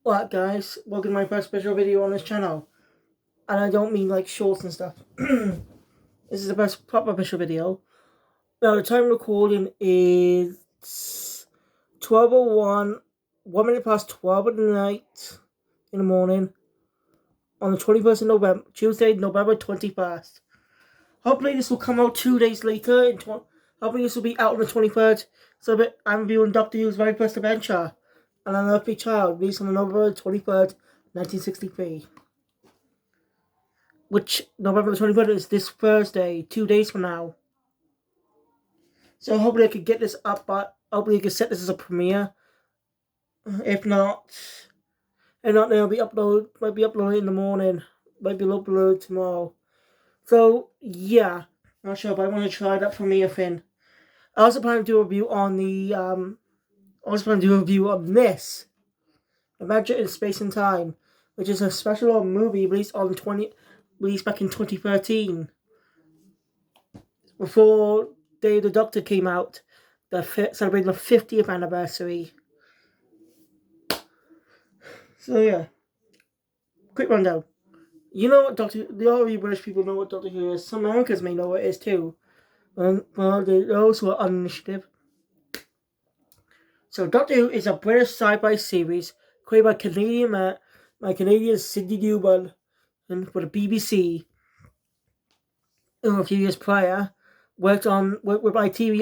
What guys, welcome to my first special video on this channel. And I don't mean like shorts and stuff. This is the first proper official video. Now the time recording is 12:01, 1 minute past 12 at night in the morning on the 21st of November, Tuesday, November 21st. Hopefully this will come out 2 days later. Hopefully this will be out on the 23rd. So that I'm reviewing Doctor Who's very first adventure, An Unearthly Child, released on November 23rd, 1963. Which November 23rd is this Thursday, 2 days from now. So hopefully I could get this up, but hopefully I could set this as a premiere. If not, then it'll be uploaded. Might be uploaded in the morning. Might be uploaded tomorrow. So yeah, not sure, but I want to try that premiere thing. I also plan to do a review on this Adventure in Space and Time, which is a special movie released back in 2013. Before Day of the Doctor came out, celebrating the 50th anniversary. So yeah, quick rundown. You know what all you British people know what Doctor Who is. Some Americans may know what it is too. Well, those who are uninitiative. So Doctor Who is a British sci-fi series created by Canadian Sidney Newman and for the BBC. A few years prior, worked with ITV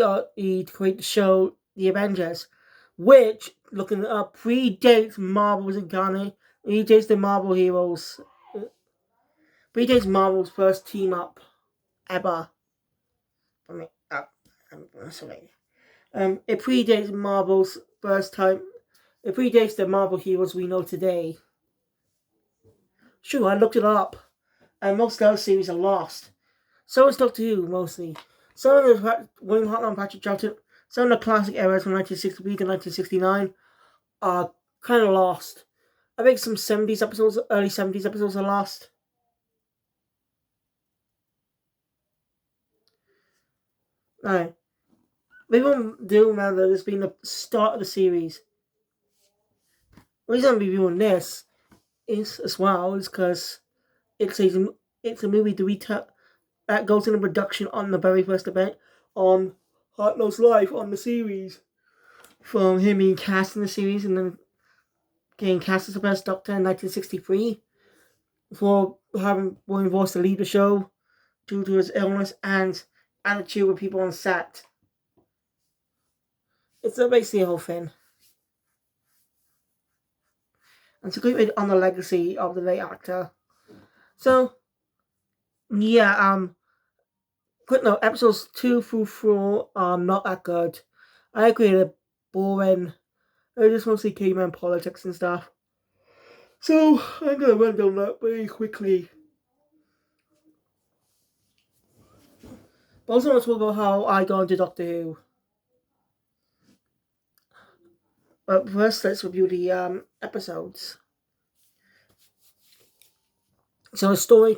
to create the show The Avengers, which, looking it up, predates Marvel's incarnate, predates the Marvel heroes, predates Marvel's first team up ever. It predates Marvel's first time. It predates the Marvel heroes we know today. Sure, I looked it up, and most of those series are lost. So is Doctor Who, mostly. Some of the William Hartnell and Patrick Troughton, some of the classic eras from 1963 to 1969 are kind of lost. I think some early 70s episodes are lost. Right. People do remember this being the start of the series. The reason I'm reviewing this is because it's a movie that goes into production on the very first event on Hartnell's life on the series. From him being cast in the series and then getting cast as the first Doctor in 1963 before having William Voss to leave the show due to his illness and attitude with people on set. It's basically a whole thing. And it's a great way on the legacy of the late actor. So, yeah, quick note, episodes 2 through 4 are not that good. I agree, they're boring. They're just mostly caveman politics and stuff. So, I'm going to run down that very quickly. But I also want to talk about how I got into Doctor Who. But first, let's review the episodes. So the story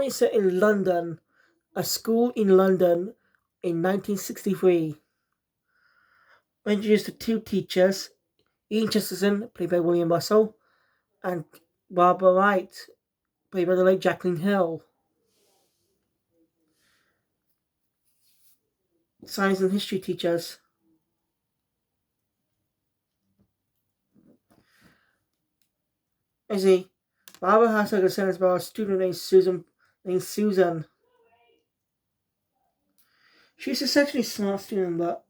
is set in London, a school in London in 1963. We introduced the two teachers, Ian Chesterton, played by William Russell, and Barbara Wright, played by the late Jacqueline Hill. Science and history teachers. Barbara has her concerns about a student named Susan. She's essentially a smart student, but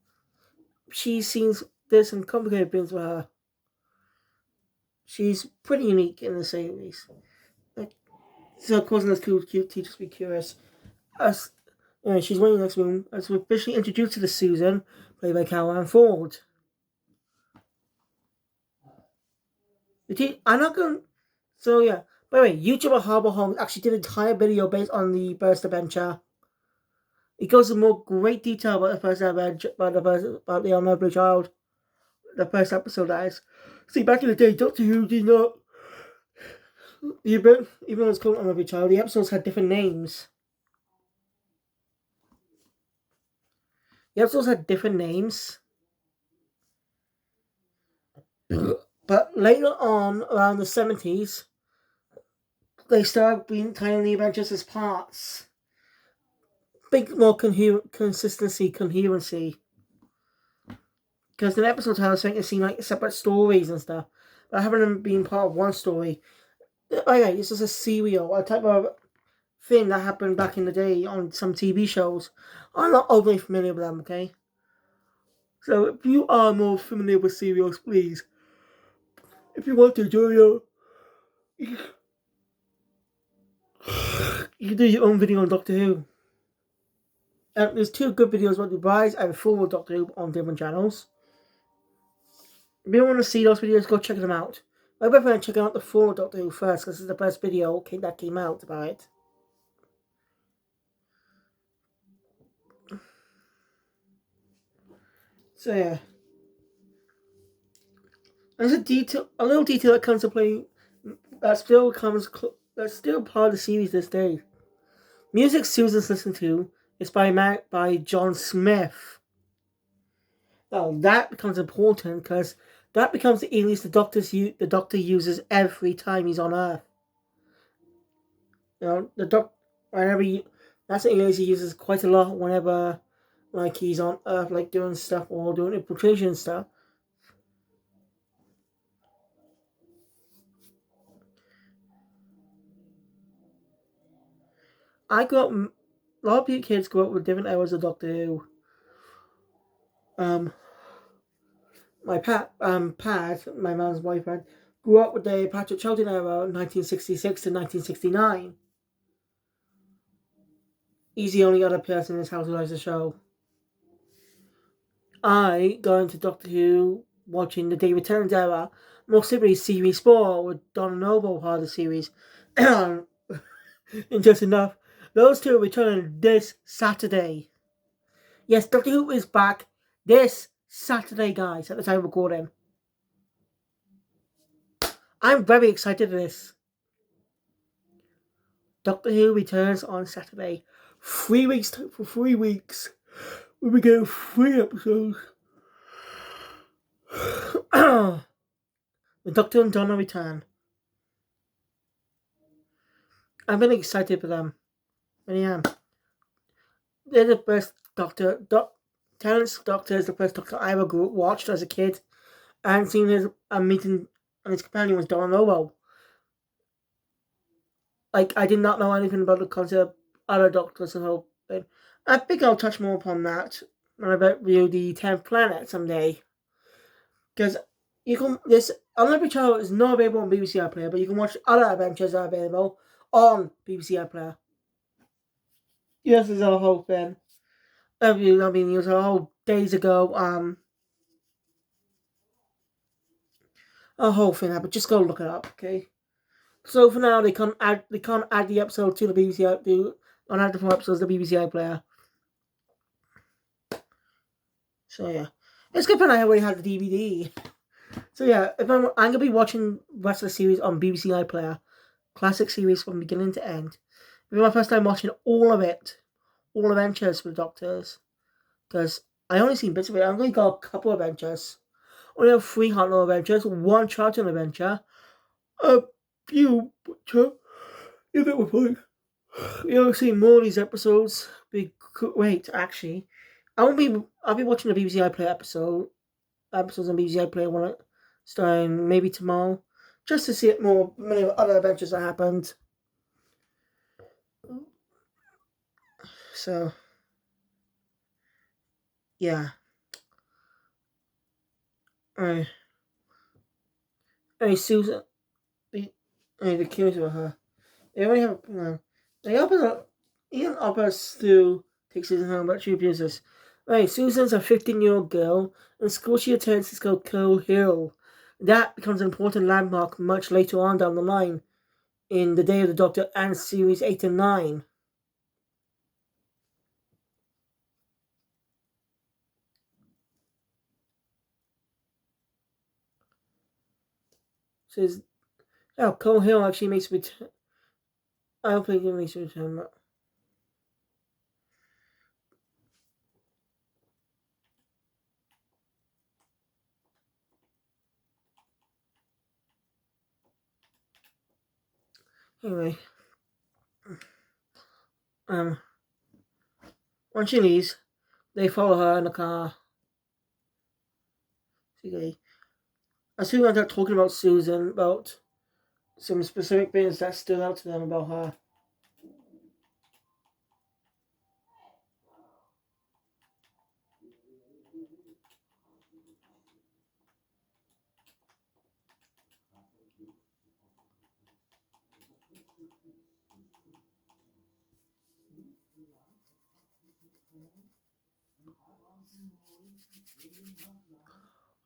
there's some complicated things with her. She's pretty unique in the series. So causing those two cute teachers to be curious. She's waiting in the next room as we're officially introduced to the Susan, played by Caroline Ford. I'm not going. So yeah. By the way, YouTuber Harbour Holmes actually did an entire video based on the first adventure. It goes into more great detail about the first adventure, about the Unearthly Child, the first episode. That is. See, back in the day, Doctor Who did not. Even though it's called Unearthly Child, the episodes had different names. The episodes had different names. But later on, around the 70s, they started being tying the Avengers as parts. Big more consistency, coherency. Because in episodes, I was trying to see like separate stories and stuff. But having them being part of one story. Oh yeah, this is a serial, a type of thing that happened back in the day on some TV shows. I'm not overly familiar with them, okay? So if you are more familiar with serials, please, if you want to do you can do your own video on Doctor Who. There's two good videos about the rise and fall of Doctor Who on different channels. If you want to see those videos, go check them out. I recommend checking out the fall of Doctor Who first, because it's the first video that came out about it. So yeah, there's a little detail that comes to play that's still part of the series this day. Music Susan's listening to is by John Smith. Now that becomes important because that becomes the alias the Doctor uses every time he's on Earth. You know, that's the alias he uses quite a lot whenever like he's on Earth, like doing stuff or doing infiltration stuff. I grew up. A lot of kids grew up with different eras of Doctor Who. Um, my mom's boyfriend, grew up with the Patrick Troughton era, 1966 to 1969. He's the only other person in his house who likes the show. I got into Doctor Who watching the David Tennant era, more simply Series 4 with Donna Noble part of the series. Interesting enough, those two are returning this Saturday. Yes, Doctor Who is back this Saturday, guys, at the time of recording. I'm very excited for this. Doctor Who returns on Saturday. 3 weeks for 3 weeks. We will get 3 episodes. The Doctor and Donna return. I'm really excited for them. I really am. They're the best Doctor. Tennant's Doctor is the first Doctor I ever watched as a kid. And seen his meeting and his companion was Donna Noble. Like, I did not know anything about the concept of other Doctors and whole thing. I think I'll touch more upon that when I review the 10th Planet someday. Because you can this Unlimited Channel is not available on BBC iPlayer, but you can watch other adventures that are available on BBC iPlayer. Yes, there's a whole thing. I mean, it was a whole days ago. A whole thing happened. Just go look it up, okay? So for now, they can't add the episode to the BBC on add the 4 episodes to the BBC iPlayer. So yeah, it's good for I already had the DVD. So yeah, if I'm gonna be watching the rest of the series on BBC iPlayer, classic series from beginning to end. It'll be my first time watching all of it, all adventures with the Doctors, because I only seen bits of it. I've only got a couple of adventures. Only have 3 Hartnell adventures, 1 Charlton adventure, a few. If it were funny, you'll see more of these episodes. Wait, actually, I'll be watching the BBC iPlayer episodes on BBC iPlayer one starting maybe tomorrow, just to see it more many other adventures that happened. So yeah. Alright. Hey Susan, the curious about her. They only have they open up Ian offers to take Susan home, but she refuses. Right, Susan's a 15-year-old girl, and the school she attends is called Coal Hill. That becomes an important landmark much later on down the line in The Day of the Doctor and Series 8 and 9. Says, oh, Coal Hill actually makes a return. I don't think it makes a return. Anyway, when she leaves, they follow her in the car. Okay. As soon as they're talking about Susan, about some specific things that stood out to them about her.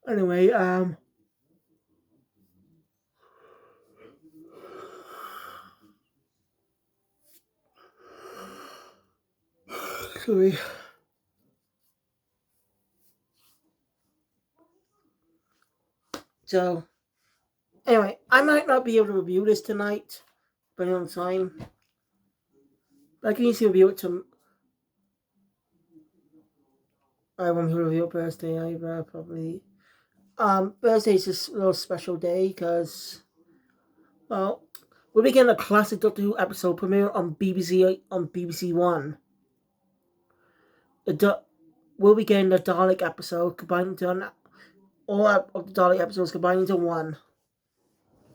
Anyway, sorry. So, anyway, I might not be able to review this tonight, depending on time. But I can easily review it to. I won't review it Thursday either, probably. Thursday's a little special day because, well, we'll be getting a classic Doctor Who episode premiere on BBC One. We'll be getting the Dalek episode combined into all of the Dalek episodes combined into one,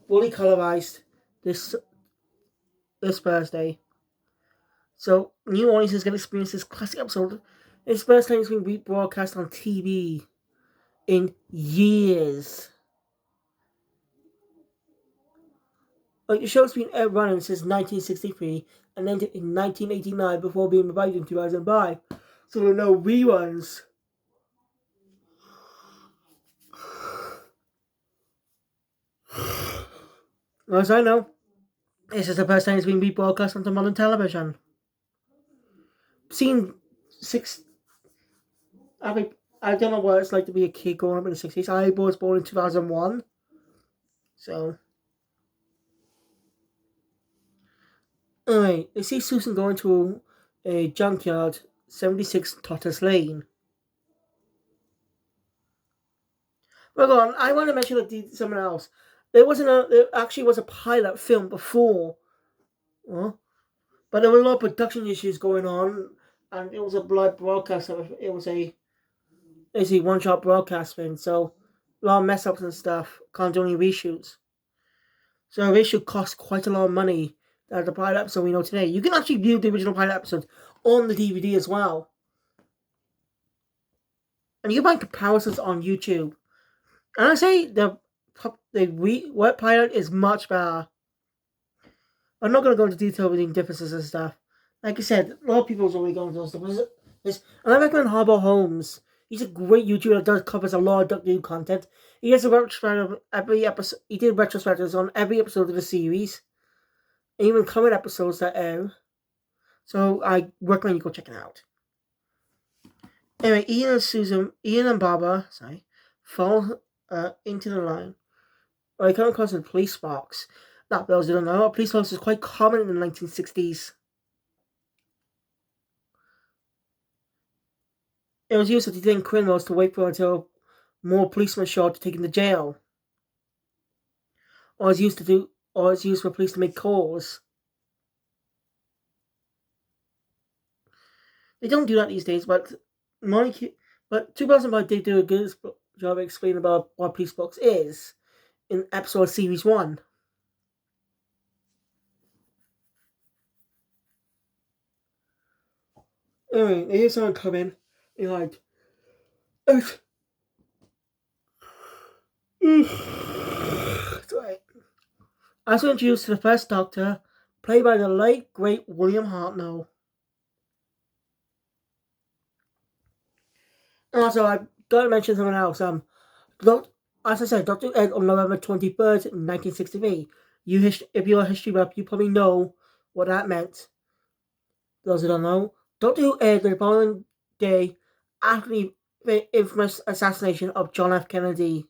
fully colorized this Thursday. So new audiences can experience this classic episode. It's the first time it's been rebroadcast on TV in years. Like the show's been running since 1963 and ended in 1989 before being revived in 2005. So there are no reruns. As I know, this is the first time it's been rebroadcast onto modern television. Seen six. I don't know what it's like to be a kid growing up in the 60s. I was born in 2001. So. Anyway, they see Susan going to a junkyard, 76 Totters Lane. Well, go on. I want to mention something else. There actually was a pilot film before, but there were a lot of production issues going on, and it was a live broadcast. It was a one-shot broadcast thing, so a lot of mess ups and stuff. Can't do any reshoots. So the reshoot cost quite a lot of money. The pilot episode we know today. You can actually view the original pilot episode on the DVD as well. And you can find comparisons on YouTube. And I say the wet pilot is much better. I'm not going to go into detail with the differences and stuff. Like I said, a lot of people's already going into those stuff. And I recommend Harbour Holmes. He's a great YouTuber that covers a lot of Doctor Who content. He does a retrospective of every episode. He did retrospectives on every episode of the series, even current episodes that air. So I recommend you go check it out. Anyway, Ian and Barbara, fall into the line. They come across a police box. Not those who don't know, a police box was quite common in the 1960s. It was used to detain criminals to wait for until more policemen showed up to take them to jail. Or it's used for police to make calls. They don't do that these days, but 2005 did do a good job of explaining about what police box is in episode series 1. Anyway, they hear someone come in. They're like, sorry. As we introduced to the first Doctor, played by the late great William Hartnell. And also, I've got to mention something else. As I said, Doctor Who aired on November 23rd, 1963. If you're a history buff, you probably know what that meant. Those who don't know, Doctor Who aired the following day after the infamous assassination of John F. Kennedy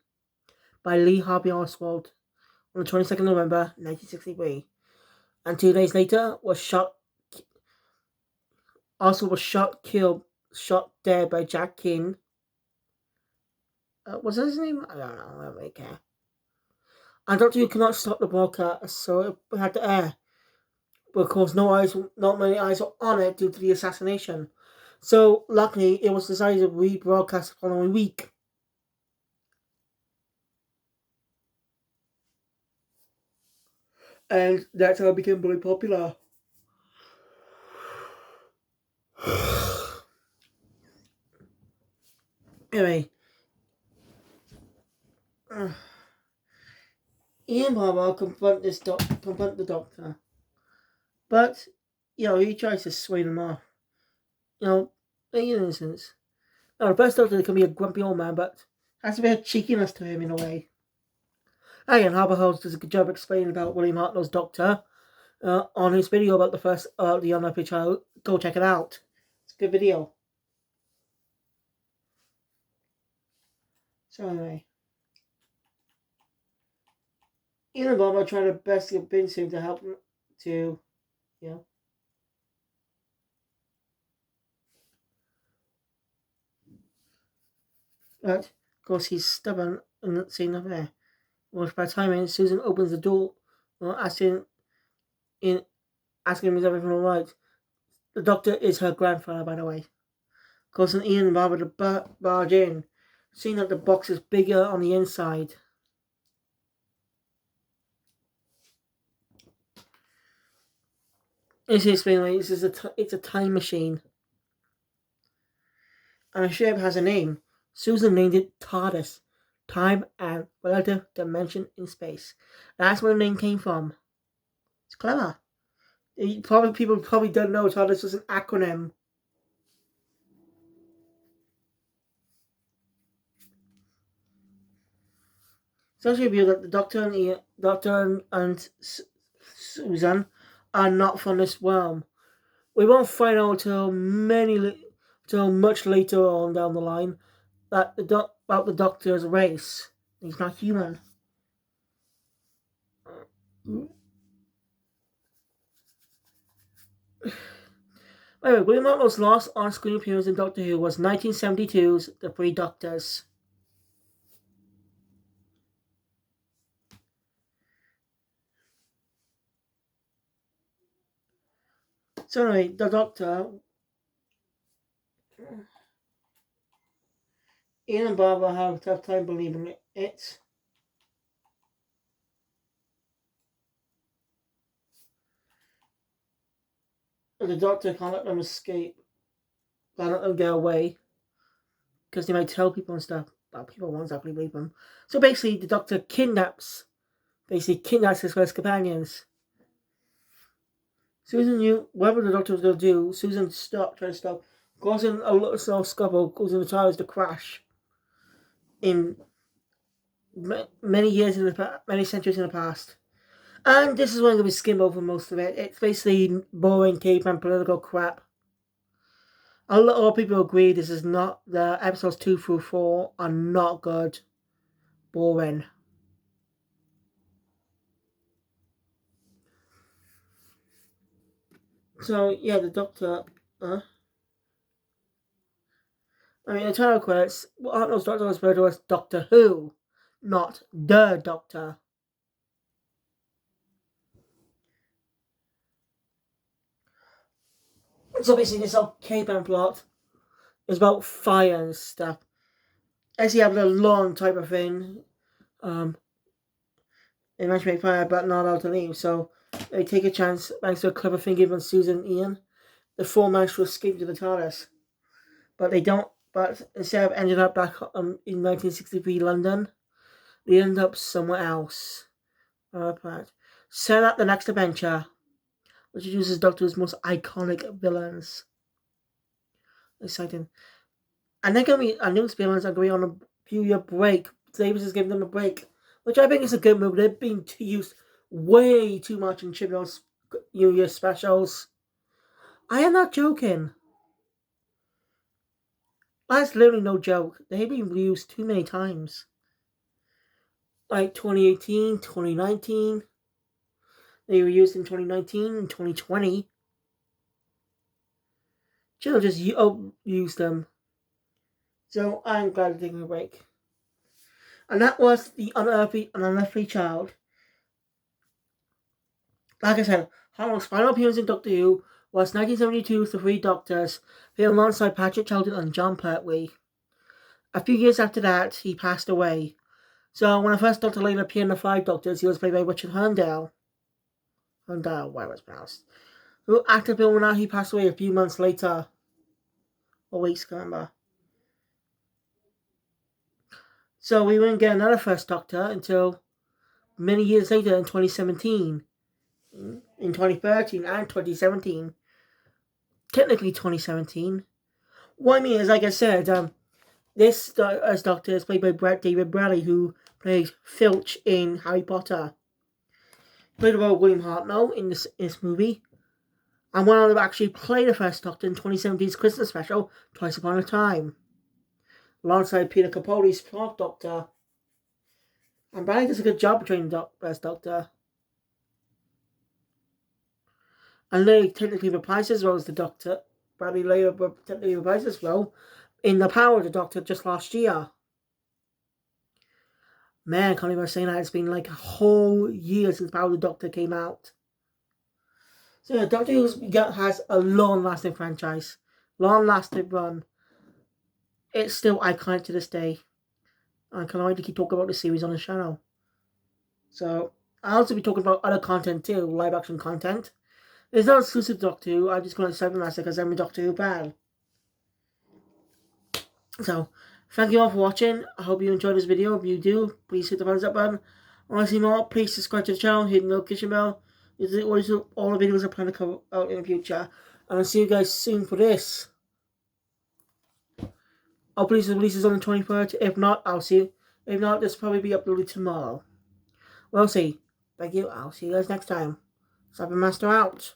by Lee Harvey Oswald on the 22nd of November, 1963. And 2 days later, Oswald was shot dead by Jack King. Was that his name? I don't know. I don't really care. And Doctor Who could not stop the broadcast, so it had to air. but of course, not many eyes were on it due to the assassination. So luckily, it was decided to rebroadcast the following week. And that's how it became very popular. Anyway, Ian Barber confront the doctor, but he tries to sway them off. In innocence. Now, the first doctor can be a grumpy old man, but has a bit of cheekiness to him in a way. Again, Harper Holmes does a good job explaining about William Hartnell's doctor on his video about the Unearthly child. Go check it out. It's a good video. So anyway, Ian and Bob are trying their best to convince him to help him to, But, of course, he's stubborn and not seeing nothing there. Well, by the time Susan opens the door, asking him is everything alright. The doctor is her grandfather, by the way. Of course, Ian and Barbara barge in, seeing that the box is bigger on the inside. It's a time machine. And the ship has a name. Susan named it TARDIS. Time and Relative Dimension in Space. That's where the name came from. It's clever. People probably don't know TARDIS was an acronym. It's also revealed that the Doctor and Susan are not from this realm. We won't find out till much later on down the line that about the Doctor's race. He's not human. Anyway, William Hartnell's last on-screen appearance in Doctor Who was 1972's The Three Doctors. So anyway, the Doctor, Ian and Barbara have a tough time believing it. But the Doctor can't let them escape. Can't let them get away. Because they might tell people and stuff. But people won't exactly believe them. So basically, the Doctor kidnaps his first companions. Susan knew whatever the Doctor was going to do. Susan tried to stop, causing a little small scuffle, causing the towers to crash. In many centuries in the past. And this is where I'm going to skim over most of it. It's basically boring caveman political crap. A lot of people agree this is not, the episodes 2 through 4 are not good. Boring. So, yeah, the Doctor, the title credits, Arnold's Doctor was referred to as Doctor Who, not the Doctor. So basically, this whole caveman plot is about fire and stuff. As you have a long type of thing, they manage to make fire, but not allowed to leave. So they take a chance, thanks to a clever thing given Susan and Ian. The four manage to escape to the TARDIS, but they don't. But instead of ending up back in 1963 London, they end up somewhere else. Set up the next adventure, which introduces Doctor's most iconic villains. Exciting. And they're going to be, our newest villains are going on a few-year break. Davis is giving them a break, which I think is a good move. They've been used way too much in Chibnall's New Year specials. I am not joking. That's literally no joke. They've been reused too many times. Like 2018, 2019. They were used in 2019 and 2020. Chibnall just used them. So I'm glad they're taking a break. And that was the Unearthly Child. Like I said, Hartnell's final appearance in Doctor Who was 1972 with the Three Doctors, appearing alongside Patrick Troughton and John Pertwee. A few years after that, he passed away. So when the first Doctor later appeared in the Five Doctors, he was played by Richard Herndale. Whatever it's pronounced. Who actor Bill Renat, he passed away a few months later. Or weeks, I can't remember. So we wouldn't get another First Doctor until many years later in 2017. In 2013 and 2017. Technically 2017. What I mean is, like I said, this Doctor is played by David Bradley, who played Filch in Harry Potter. He played the role of William Hartnell in this movie. And went on to actually play the First Doctor in 2017's Christmas special, Twice Upon a Time, alongside Peter Capaldi's Fourth Doctor. And Bradley does a good job portraying the First Doctor. And later technically reprised his role as the Doctor. Bradley later technically reprised his role in The Power of the Doctor just last year. Man, I can't even say that. It's been like a whole year since Power of the Doctor came out. So yeah, Doctor Who has a long-lasting franchise. Long-lasting run. It's still iconic to this day. I can't wait to keep talking about the series on the channel. So, I'll also be talking about other content too, live-action content. It's not exclusive to Doctor Who, I'm just going to Cyber Master because I'm a Doctor Who fan. So, thank you all for watching. I hope you enjoyed this video. If you do, please hit the thumbs up button. Want to see more? Please subscribe to the channel, hit the notification bell. This is all the videos I plan to cover out in the future. And I'll see you guys soon for this. I'll please release this on the 23rd. If not, I'll see you. If not, this will probably be uploaded tomorrow. We'll see. Thank you. I'll see you guys next time. Cybermaster out.